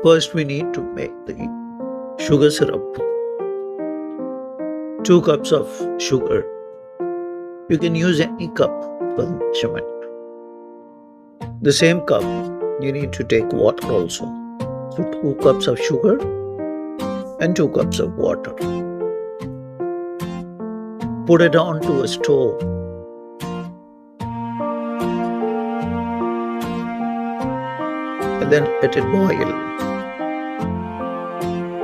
First, we need to make the sugar syrup. 2 cups of sugar. You can use any cup for the measurement. The same cup, you need to take water also. So 2 cups of sugar and 2 cups of water. Put it onto a stove. And then let it boil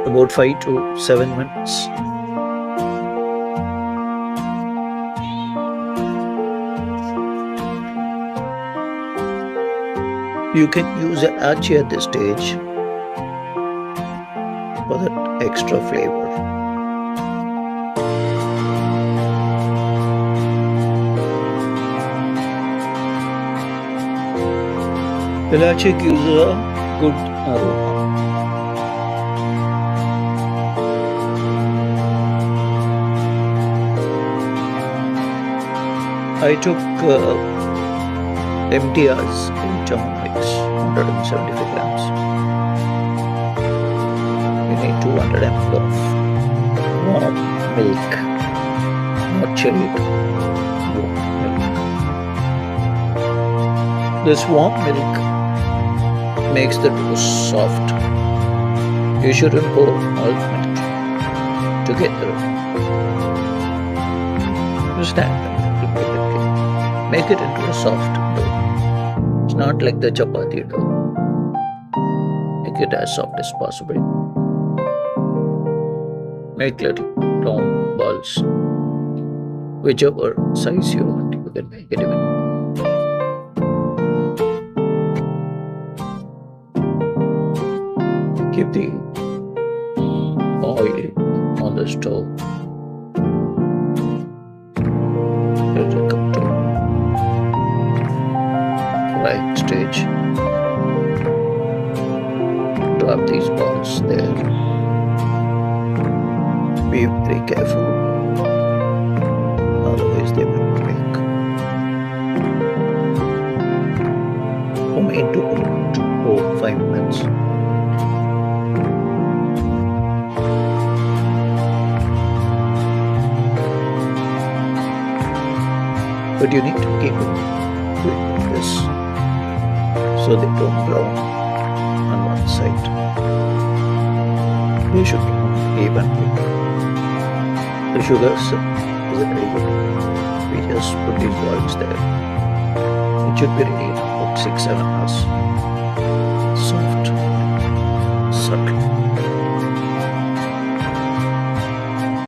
about 5 to 7 minutes. You can use Elachi at this stage for that extra flavor. Elachi gives a good aroma. I took MTRs in jamun mix, 175 grams. You need 200 ml of warm milk, not chilled, warm milk. This warm milk makes the dough soft. You shouldn't pour all milk together. Just add them. Make it into a soft dough. It's not like the chapati dough. Make it as soft as possible. Make little round balls. Whichever size you want, you can make it even. Keep the oil on the stove. Let it come to right stage. Drop these balls there. Be very careful, otherwise they will break. From 8 to 5 minutes. But you need to keep it doing this so they don't brown on one side. They should be evenly. The sugar is very good. We just put these balls there. It should be ready in about 6-7 hours. Soft, subtle.